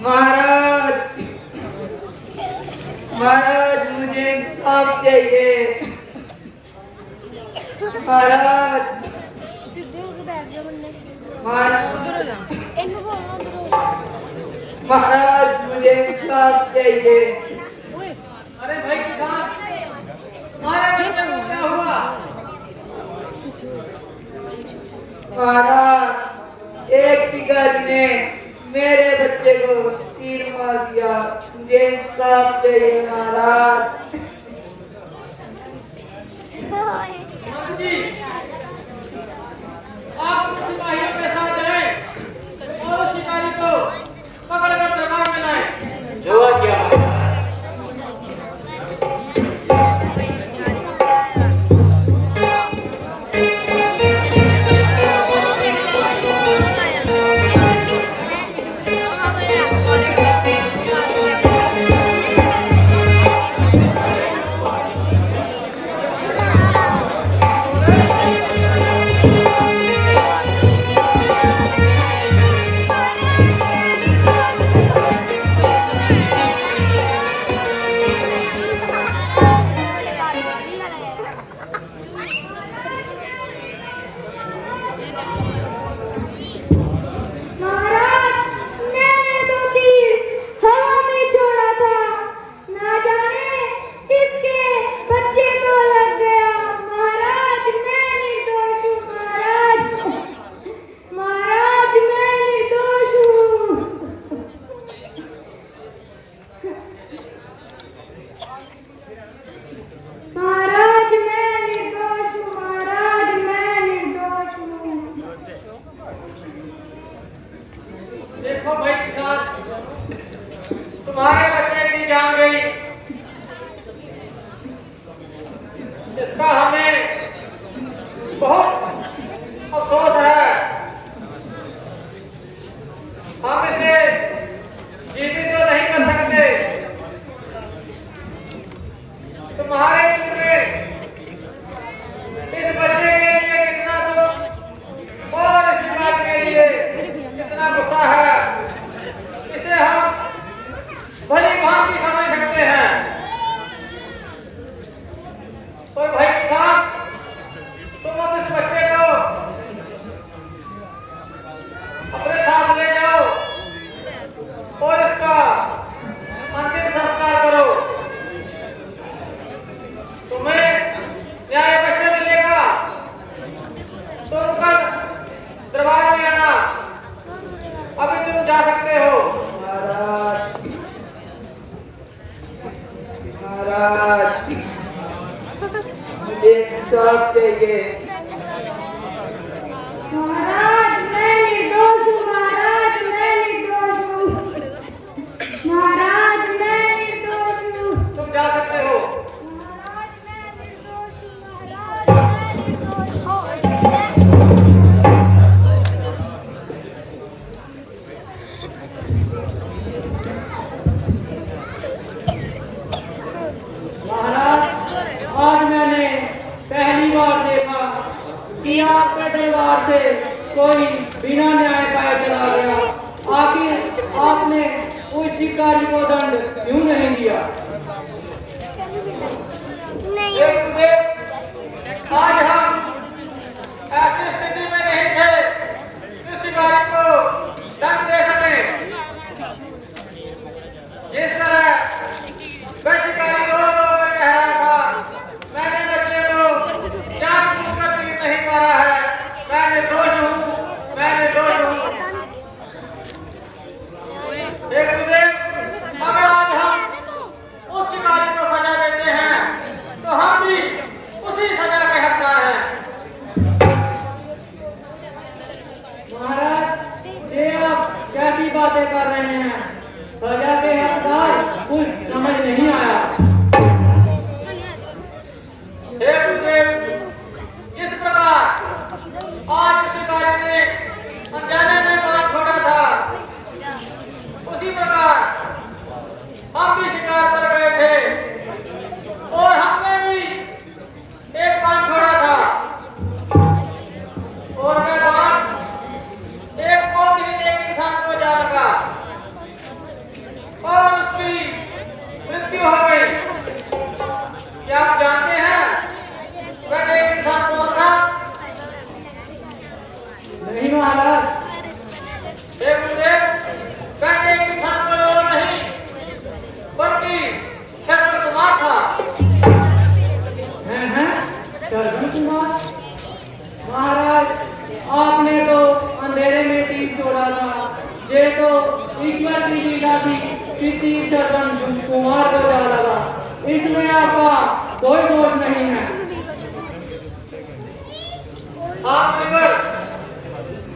महाराज, महाराज मुझे इंसाफ चाहिए। महाराज, महाराज मुझे इंसाफ चाहिए। अरे भाई किसान, तुम्हारे बच्चे को क्या हुआ? महाराज, एक शिकारी ने मेरे बच्चे को तीर मार दिया। मुझे इंसाफ चाहिए महाराज। जी, आप सिपाहियों के साथ जाएं और उस शिकारी को पकड़कर दरबार में लाएं। जो आज्ञा महाराज। देखो भाई किसान, तुम्हारे बच्चे की जान गई, इसका हमें बहुत अफसोस है। हम इसे जीवित तो नहीं कर सकते। तुम्हारे दिल में इस बच्चे के लिए कितना दुख और इस बात के लिए कितना गुस्सा है, इसे हम भली भांति समझ सकते हैं। और भाई किसान, तुम अब इस बच्चे को अपने साथ ले जाओ और इसका अंतिम संस्कार करो। तुम्हें न्याय अवश्य मिलेगा। तुम कल दरबार में आना, अभी तुम जा सकते हो। महाराज, महाराज मुझे इंसाफ चाहिए। महाराज मैं निर्दोष हूँ। महाराज मैं निर्दोष हूँ। महाराज मैं निर्दोष हूँ। तुम जा सकते हो। महाराज मैं निर्दोष हूँ। महाराज मैं निर्दोष हूँ। महाराज, आज मैंने पहली बार देखा कि आपके दरबार से कोई बिना न्याय पाए चला गया। आखिर आपने उस शिकारी को दंड क्यों नहीं दिया? एक देव, आज हम ऐसी स्थिति में नहीं थे कि शिकारी को दंड दे सके। जिस तरह वह शिकारी रो रो कर कह रहा था, मैंने बच्चे को जानबूझकर तीर नहीं मारा है, मैं निर्दोष हूँ, मैं निर्दोष हूँ। एक देव, अगर आज हम उस शिकारी को सजा देते हैं तो हम भी उसी सजा के हकदार हैं। महाराज, ये आप कैसी बातें कर रहे हैं? सजा के हकदार कुछ समझ नहीं आया। हे गुरुदेव, जिस प्रकार आज शिकारी ने अनजाने में बाण छोड़ा था, उसी प्रकार हम भी शिकार पर गए थे और हमने भी एक बाण छोड़ा था और वह बाण एक बहुत ही नेक इंसान को जा लगा। शादी किसी सरपंच कुमार को जा लगा, इसमें आपका कोई दोष नहीं है। हाँ मुनिवर,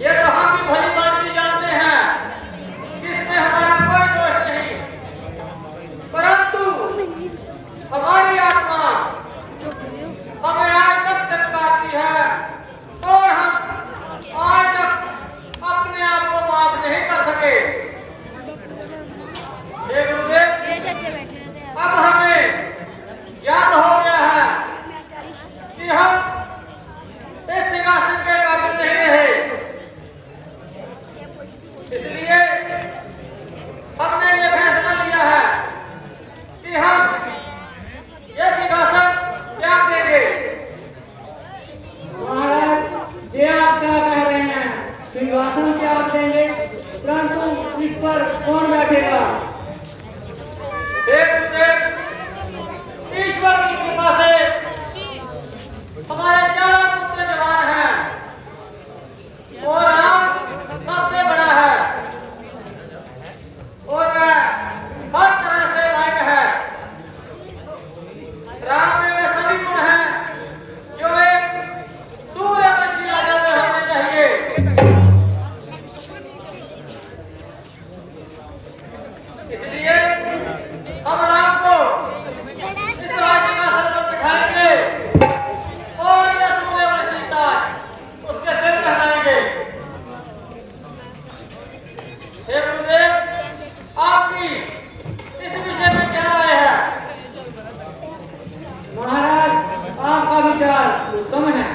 ये तो हम भी भली बात जानते हैं कि इसमें हमारा कोई दोष नहीं, परंतु हमारी आत्मा हमें आज तक तड़पाती है और हम आज तक अपने आप को माफ नहीं कर सके। हे गुरुदेव, अब हमें याद हो गया है कि हम इस सिंहासन के काबिल नहीं रहे, इसलिए हमने ये फैसला लिया है कि हम ये सिंहासन त्याग देंगे। महाराज, ये आप क्या कह रहे हैं? सिंहासन त्याग देंगे, परंतु इस पर कौन बैठेगा? हे गुरुदेव, ईश्वर की कृपा से हमारे 4 पुत्र जवान हैं और राम सबसे बड़ा है और वह हर तरह से लायक है। राम में वे सभी गुण हैं जो एक सूर्यवंशी राजा में होने चाहिए। इसलिए हम राम को इस राजसिंहासन पर बिठाएंगे और यह सूर्यवंशी ताज उसके सिर पहनाएंगे। हे गुरुदेव, आपकी इस विषय में क्या राय है? महाराज, आपका विचार उत्तम है।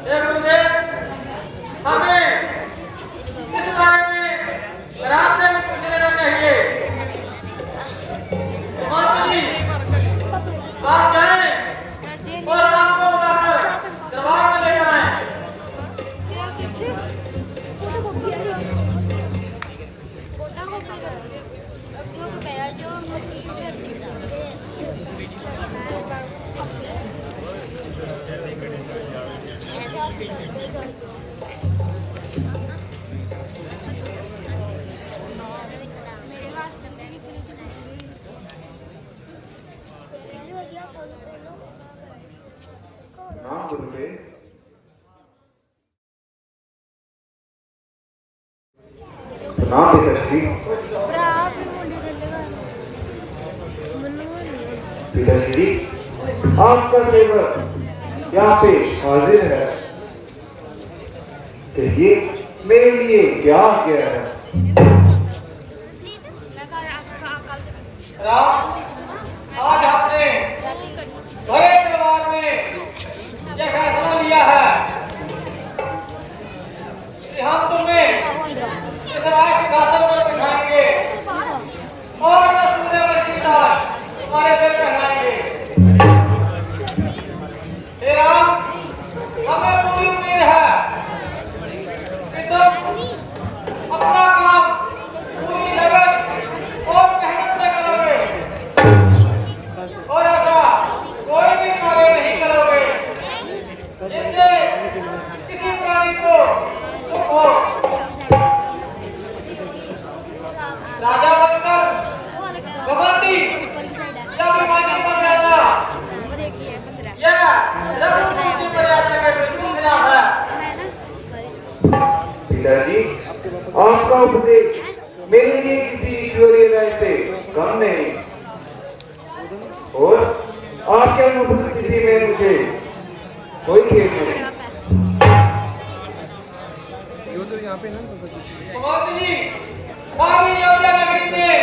हे गुरुदेव, हमें इस बारे में राम से भी पूछ लेना चाहिए। महंत जी, आप जाएं और राम को बुलाकर जवाब में लेकर आएं। नाम गुरुदेव। नाम पिताश्री। पिताश्री, आपका सेवक यहाँ पे हाजिर है, कहिए मेरे लिए क्या आज्ञा है? राम, आज आपने भरे दरबार में यह फैसला लिया है कि हम तुम्हें इस राजसिंहासन पर बिठाएंगे और यह सूर्यवंशी ताज तुम्हारे सिर पहनाएंगे। हे राम, हमें पूरी उम्मीद है कि तुम अपना काम पूरी लगन और मेहनत से करोगे और ऐसा कोई भी कार्य नहीं करोगे जिससे किसी प्राणी को दुख हो। राजा बनकर घमंडी या भिखारी बन जाना यह रघुकुल की मर्यादा के बिल्कुल खिलाफ है। पिताजी, आपका उपदेश मेरे लिए किसी ईश्वरीय राय से कम नहीं, और आपके अनुपस्थिति में मुझे कोई खेद नहीं। महंत जी, सारी अयोध्या नगरी में